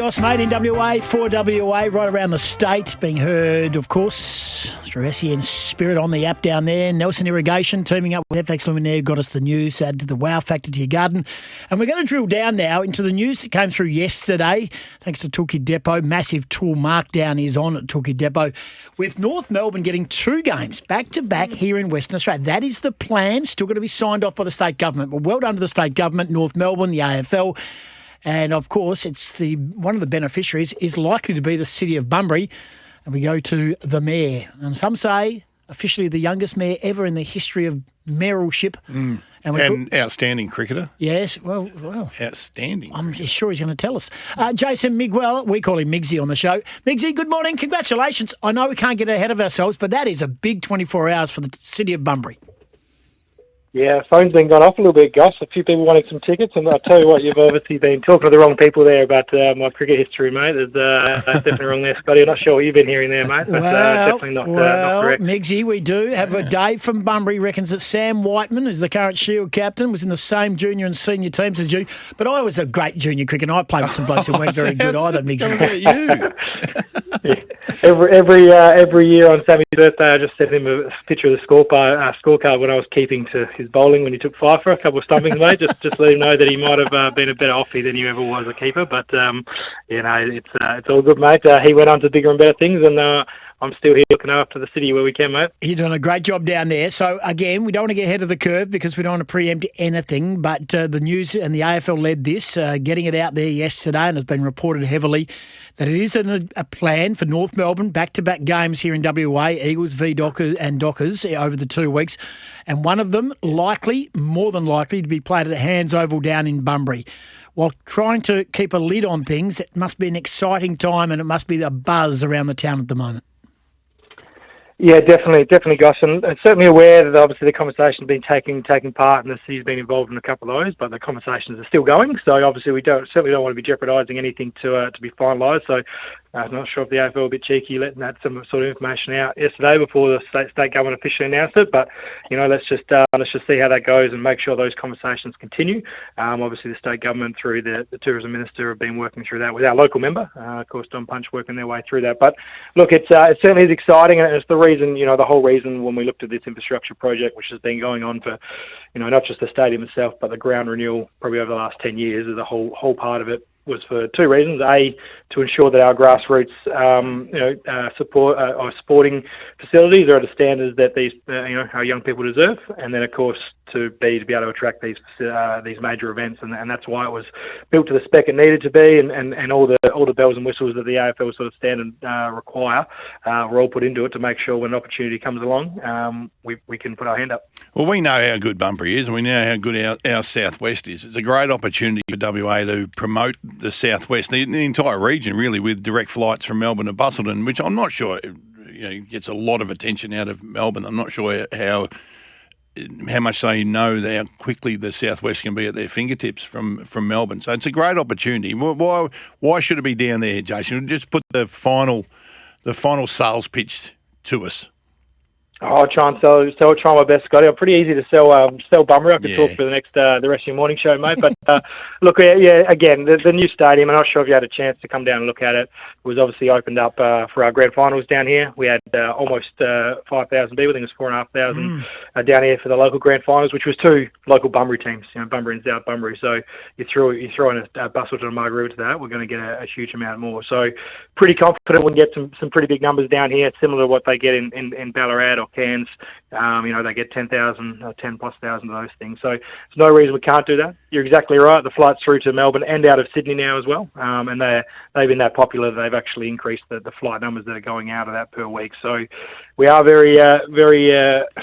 Goss, mate, in WA, for WA, right around the state, being heard, of course, through SEN Spirit on the app down there. Nelson Irrigation teaming up with FX Luminaire got us the news, add to the wow factor to your garden. And we're going to drill down now into the news that came through yesterday, thanks to Toolkit Depot. Massive tool markdown is on at Toolkit Depot, with North Melbourne getting 2 games back-to-back here in Western Australia. That is the plan, still going to be signed off by the state government. Well, well done to the state government, North Melbourne, the AFL. And, of course, it's one of the beneficiaries is likely to be the city of Bunbury. And we go to the mayor. And some say officially the youngest mayor ever in the history of mayoralship. And outstanding cricketer. Yes, well. Outstanding. I'm sure he's going to tell us. Jaysen Miguel, we call him Migsy on the show. Migsy, good morning. Congratulations. I know we can't get ahead of ourselves, but that is a big 24 hours for the city of Bunbury. Yeah, phone's been gone off a little bit, Goss. A few people wanting some tickets, and I'll tell you what, you've obviously been talking to the wrong people there about my cricket history, mate. There's definitely wrong there, Scotty. I'm not sure what you've been hearing there, mate, but definitely not correct. Migsy, we do have a Dave from Bunbury reckons that Sam Whiteman, who's the current Shield captain, was in the same junior and senior teams as you. But I was a great junior cricketer, and I played with some blokes who weren't very good either, Migsy. What about you? Yeah. Every year on Sammy's birthday, I just sent him a picture of the scorecard when I was keeping to his bowling when he took 5 for a couple of stumpings, mate. Just let him know that he might have been a better offie than he ever was a keeper. But it's all good, mate. He went on to bigger and better things, and I'm still here looking after the city where we can, mate. You're doing a great job down there. So, again, we don't want to get ahead of the curve because we don't want to preempt anything, but the news and the AFL led this, getting it out there yesterday, and it's been reported heavily that it is a plan for North Melbourne, back-to-back games here in WA, Eagles v Dockers over the 2 weeks, and one of them more than likely, to be played at Hands Oval down in Bunbury. While trying to keep a lid on things, it must be an exciting time and it must be a buzz around the town at the moment. Yeah, definitely, Goss, and certainly aware that obviously the conversation's been taking part, and the city's been involved in a couple of those, but the conversations are still going. So obviously we certainly don't want to be jeopardising anything to be finalised. So I'm not sure if the AFL were a bit cheeky letting that some sort of information out yesterday before the state government officially announced it. But let's just see how that goes and make sure those conversations continue. Obviously the state government through the tourism minister have been working through that with our local member, of course Don Punch, working their way through that. But look, it certainly is exciting, and it's the reason, the whole reason when we looked at this infrastructure project, which has been going on for, not just the stadium itself, but the ground renewal probably over the last 10 years, the whole part of it was for 2 reasons. A, to ensure that our grassroots, support our sporting facilities are at the standards that these, our young people deserve, and then of course to be able to attract these major events, and that's why it was built to the spec it needed to be, and all the bells and whistles that the AFL sort of standard require were all put into it to make sure when an opportunity comes along, we can put our hand up. Well, we know how good Bunbury is, and we know how good our southwest is. It's a great opportunity for WA to promote the southwest, the entire region really, with direct flights from Melbourne to Busselton, which I'm not sure gets a lot of attention out of Melbourne. I'm not sure how much they know how quickly the southwest can be at their fingertips from Melbourne. So it's a great opportunity. Why should it be down there, Jaysen? Just put the final sales pitch to us. I'll try my best, Scotty. I'm pretty easy to sell Bunbury. I could talk for the rest of your morning show, mate. But look, again, the new stadium, I'm not sure if you had a chance to come down and look at it. It was obviously opened up for our grand finals down here. We had almost 5,000 people. I think it was 4,500 down here for the local grand finals, which was 2 local Bunbury teams, Bunbury and South Bunbury. So you throw in a Busselton and Margaret to that, we're going to get a huge amount more. So pretty confident we'll get some pretty big numbers down here, similar to what they get in Ballarat or Cairns. They get 10,000, 10,000+ of those things. So there's no reason we can't do that. You're exactly right. The flights through to Melbourne and out of Sydney now as well, and they've been that popular. They've actually increased the flight numbers that are going out of that per week. So we are very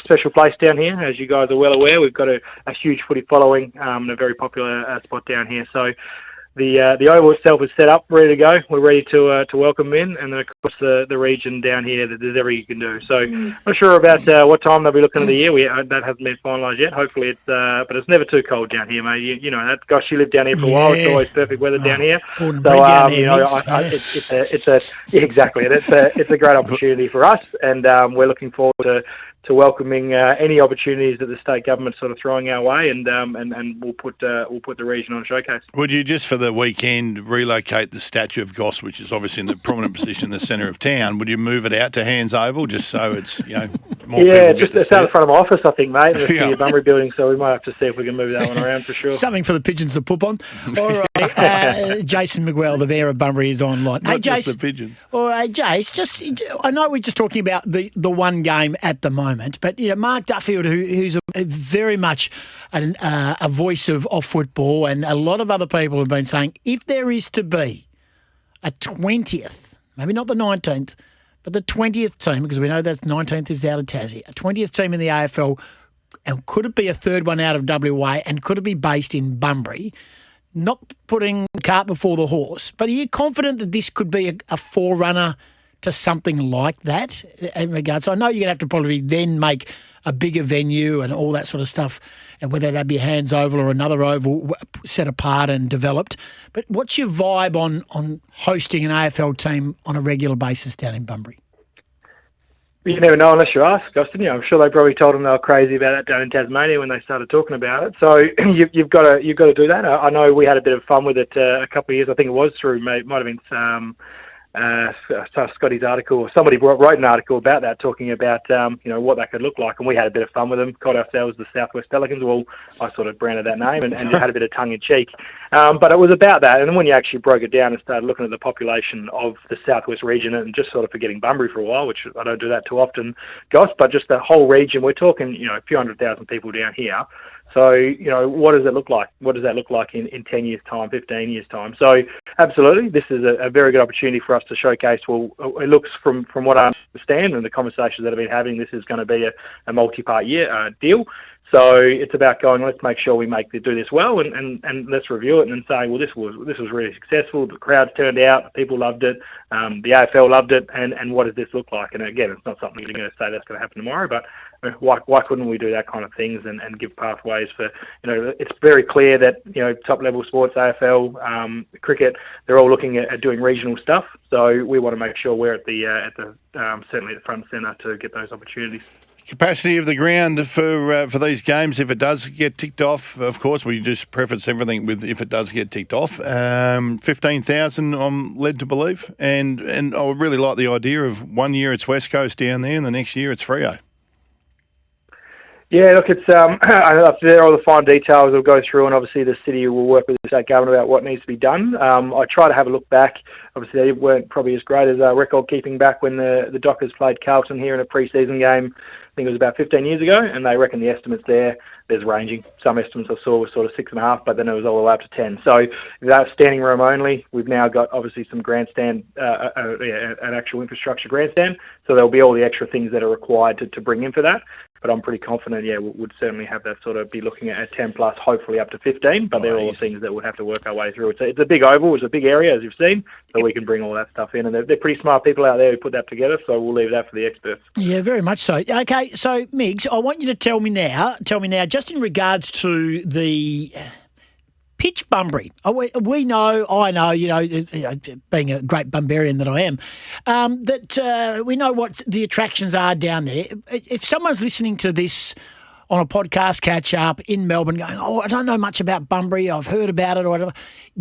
special place down here, as you guys are well aware. We've got a huge footy following, and a very popular spot down here. So the oval itself is set up, ready to go. We're ready to welcome in, and then of course the region down here, that there's everything you can do. So not sure about what time they'll be looking at the year. That hasn't been finalised yet. Hopefully but it's never too cold down here, mate. You know that. Gosh, you lived down here for a while. It's always perfect weather down here. So it's a great opportunity for us, and we're looking forward to welcoming any opportunities that the state government's sort of throwing our way, and we'll put the region on showcase. Would you just for the weekend relocate the statue of Goss, which is obviously in the prominent position in the centre of town? Would you move it out to Hands Oval just so it's more people get to see it's out it? in front of my office, I think, mate, in the City of Bunbury building. So we might have to see if we can move that one around for sure. Something for the pigeons to poop on. All right, Jaysen Miguel, the Mayor of Bunbury, is online. Not just Jace, the pigeons. All right, Jace, I know we're just talking about the one game at the moment, but Mark Duffield, who's very much a voice of football, and a lot of other people have been saying if there is to be a 20th, maybe not the 19th, but the 20th team, because we know that 19th is out of Tassie, a 20th team in the AFL, and could it be a third one out of WA, and could it be based in Bunbury? Not putting the cart before the horse, but are you confident that this could be a forerunner to something like that in regards? So I know you're going to have to probably then make a bigger venue and all that sort of stuff, and whether that be Hands Oval or another oval set apart and developed. But what's your vibe on hosting an AFL team on a regular basis down in Bunbury? You never know unless you ask, Austin. I'm sure they probably told them they were crazy about that down in Tasmania when they started talking about it. So you've got to do that. I know we had a bit of fun with it a couple of years. I think it was through, might have been Scotty's article, or somebody wrote an article about that, talking about what that could look like, and we had a bit of fun with them. Called ourselves the Southwest Pelicans. Well, I sort of branded that name and had a bit of tongue in cheek. But it was about that, and then when you actually broke it down and started looking at the population of the Southwest region, and just sort of forgetting Bunbury for a while, which I don't do that too often, Goss, but just the whole region, we're talking a few 100,000 people down here. So, what does it look like? What does that look like in 10 years' time, 15 years' time? So, absolutely, this is a very good opportunity for us to showcase. Well, it looks from what I understand and the conversations that I've been having, this is going to be a multi-part year deal. So it's about going, let's make sure we do this well, and let's review it and then say, well, this was really successful. The crowds turned out, people loved it, the AFL loved it, and what does this look like? And again, it's not something you're going to say that's going to happen tomorrow, but why couldn't we do that kind of things and give pathways for, it's very clear that, top level sports, AFL, cricket, they're all looking at doing regional stuff. So we want to make sure we're at the certainly at the front and centre to get those opportunities. Capacity of the ground for these games, if it does get ticked off, of course, we just preface everything with if it does get ticked off. 15,000, I'm led to believe. And I would really like the idea of 1 year it's West Coast down there and the next year it's Freo. Yeah, look, it's up there, all the fine details will go through, and obviously the city will work with the state government about what needs to be done. I try to have a look back. Obviously, they weren't probably as great as record keeping back when the Dockers played Carlton here in a pre-season game. I think it was about 15 years ago, and they reckon the estimates there's ranging. Some estimates I saw were sort of 6.5, but then it was all the way up to 10. So that's standing room only. We've now got obviously some grandstand, an actual infrastructure grandstand. So there'll be all the extra things that are required to bring in for that. But I'm pretty confident, we'd certainly have that sort of be looking at 10 plus, hopefully up to 15. But they're all the things that we'll have to work our way through. It's a big oval, it's a big area, as you've seen, so we can bring all that stuff in. And they're pretty smart people out there who put that together, so we'll leave that for the experts. Yeah, very much so. Okay, so Migs, I want you to tell me now, just in regards to the pitch Bunbury. I know, being a great Bunbarian that I am, that we know what the attractions are down there. If someone's listening to this on a podcast catch-up in Melbourne going, I don't know much about Bunbury, I've heard about it or whatever,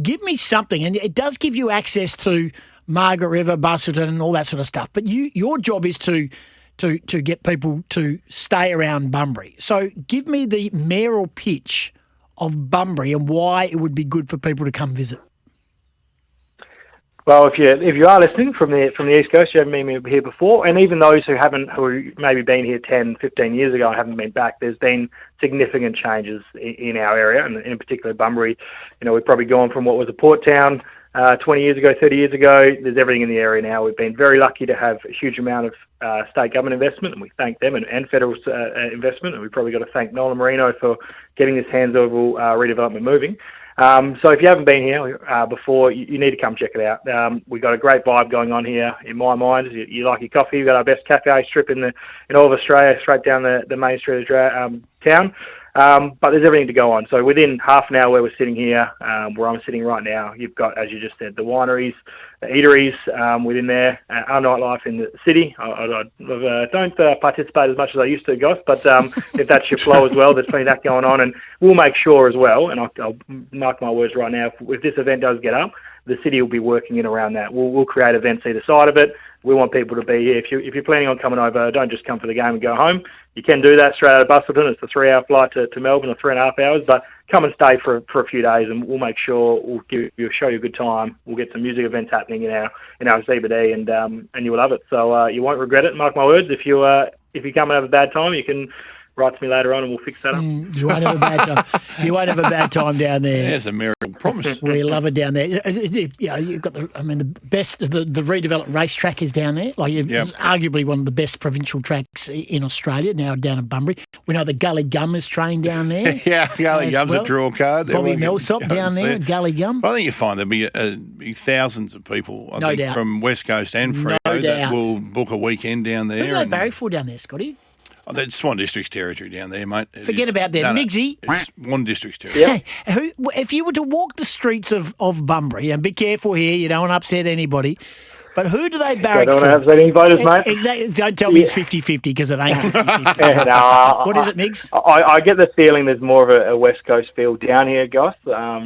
give me something. And it does give you access to Margaret River, Busselton and all that sort of stuff. But your job is to get people to stay around Bunbury. So give me the mayoral pitch of Bunbury and why it would be good for people to come visit. Well, if you are listening from the East Coast, you haven't been here before, and even those who maybe been here 10, 15 years ago and haven't been back, there's been significant changes in our area, and in particular Bunbury. We've probably gone from what was a port town 20 years ago, 30 years ago. There's everything in the area now. We've been very lucky to have a huge amount of state government investment, and we thank them, and federal investment, and we've probably got to thank Nolan Marino for getting this Hands Oval redevelopment moving. So if you haven't been here before, you need to come check it out. We've got a great vibe going on here, in my mind. You like your coffee, we've got our best cafe strip in all of Australia, straight down the main street of town. But there's everything to go on. So within half an hour where we're sitting here, where I'm sitting right now, you've got, as you just said, the wineries, the eateries within there, our nightlife in the city. I don't participate as much as I used to, Goss, but if that's your flow as well, there's plenty of that going on. And we'll make sure as well, and I'll mark my words right now, if this event does get up, the city will be working in around that. We'll create events either side of it. We want people to be here. If you're planning on coming over, don't just come for the game and go home. You can do that straight out of Busselton. It's a 3-hour flight to Melbourne, or 3.5 hours. But come and stay for a few days, and we'll make sure we'll show you a good time. We'll get some music events happening in our CBD, and you will love it. So you won't regret it. Mark my words. If you come and have a bad time, you can write to me later on and we'll fix that up. You won't have a bad time. You won't have a bad time down there. There's a miracle promise. We love it down there. You've got the best, the redeveloped racetrack is down there. Arguably one of the best provincial tracks in Australia, now down in Bunbury. We know the Gully Gum is trained down there. Gully Gum's a draw card. Bobby Millsop down there at Gully Gum. I think you find there'll be thousands of people, I think, from West Coast and Freo that will book a weekend down there. Who do they barrack for down there, Scotty? Oh, that's Swan District's territory down there, mate. Forget about that. Migsy. It's Swan District's territory. Yeah. If you were to walk the streets of Bunbury, and be careful here, you don't want to upset anybody, but who do they barrack for? I don't want to upset any voters, mate. Exactly. Don't tell me it's 50-50 because it ain't 50-50. What is it, Migs? I get the feeling there's more of a West Coast feel down here, Goss.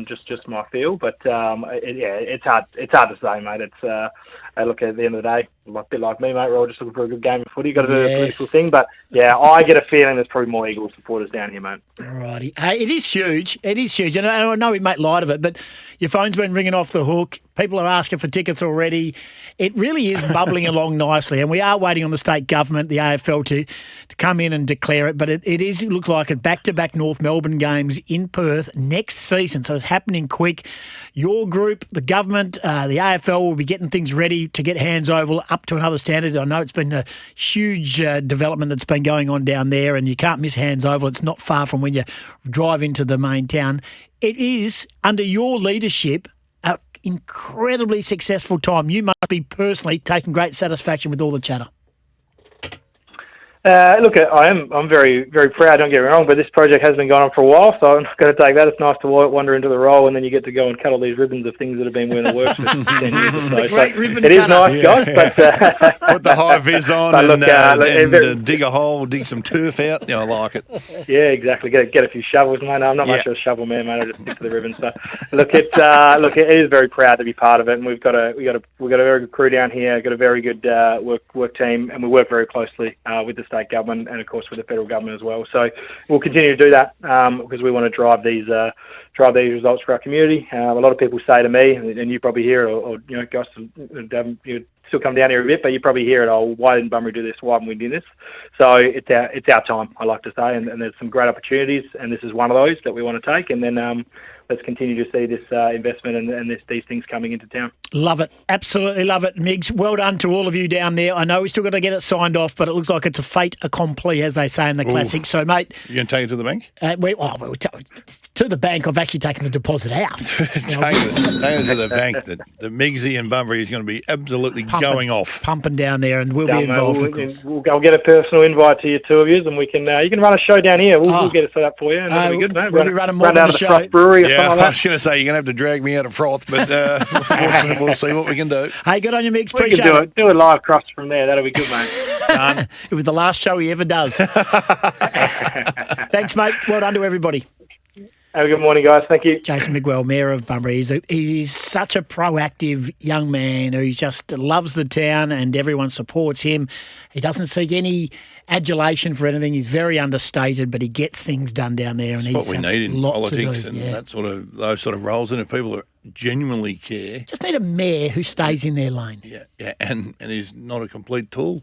Just my feel, but it's hard to say, mate. It's look, at the end of the day, a bit like me, mate, we're all just looking for a good game of footy. You've got to do a political thing, but I get a feeling there's probably more Eagles supporters down here, mate. Alrighty. Hey, it is huge. It is huge. And I know we make light of it, but your phone's been ringing off the hook. People are asking for tickets already. It really is bubbling along nicely, and we are waiting on the state government, the AFL, to come in and declare it. But it looks like it back-to-back North Melbourne games in Perth next season, so it's happening quick. Your group, the government, the AFL will be getting things ready to get Hands Oval up to another standard. I know it's been a huge development that's been going on down there, and you can't miss Hands Oval. It's not far from when you drive into the main town. It is, under your leadership, an incredibly successful time. You must be personally taking great satisfaction with all the chatter. Look, I'm very, very proud, don't get me wrong, but this project has been going on for a while, so I'm going to take that. It's nice to wander into the role, and then you get to go and cut all these ribbons of things that have been in the works for 10 years or so. Great ribbon it is nice, guys, but... Put the high vis on and dig a hole, dig some turf out. I like it. Yeah, exactly. Get a few shovels, mate. No, I'm not much of a shovel man, mate. I just stick to the ribbons. So, it is very proud to be part of it, and we've got a very good crew down here. Got a very good work team, and we work very closely with the state government and, of course, with the federal government as well. So we'll continue to do that because we want to drive these results for our community. A lot of people say to me, and you probably hear it, or Goss, you still come down here a bit, but you probably hear it, why didn't Bunbury do this? Why haven't we done this? So it's our time, I like to say, and there's some great opportunities, and this is one of those that we want to take, and then let's continue to see this investment and these things coming into town. Love it. Absolutely love it, Migs. Well done to all of you down there. I know we still got to get it signed off, but it looks like it's a fait accompli, as they say in the classic. So, mate... You going to take it to the bank? To the bank, I've actually taken the deposit out. Take it to the bank. The Migsy and Bunbury is going to be absolutely going off. Pumping down there, and we'll be involved, of course. I'll get a personal invite to you, two of you, and we can you can run a show down here. We'll get it set up for you, and that'll be good, mate. We'll be running more than the show. Froth Brewery or I something like was going to say, you're going to have to drag me out of Froth, but we'll see what we can do. Hey, good on you, Migs. We Appreciate can do it live across from there. That'll be good, mate. Done. It was the last show he ever does. Thanks, mate. Well done to everybody. Have a good morning, guys. Thank you. Jaysen Miguel, Mayor of Bunbury. He's such a proactive young man who just loves the town and everyone supports him. He doesn't seek any adulation for anything. He's very understated, but he gets things done down there. And that's what we need in politics and those sort of roles. And if people are genuinely care... Just need a mayor who stays in their lane. Yeah, and is not a complete tool.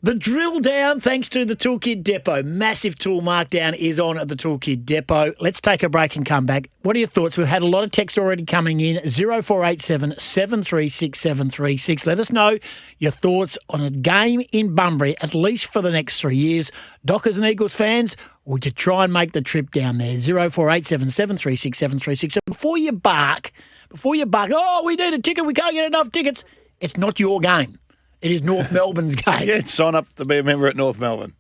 The drill down, thanks to the Toolkit Depot. Massive tool markdown is on at the Toolkit Depot. Let's take a break and come back. What are your thoughts? We've had a lot of text already coming in. 0487 736 736. Let us know your thoughts on a game in Bunbury, at least for the next 3 years. Dockers and Eagles fans, would you try and make the trip down there? 0487 736 736. And before you bark, oh, we need a ticket, we can't get enough tickets, it's not your game. It is North Melbourne's game. Yeah, sign up to be a member at North Melbourne.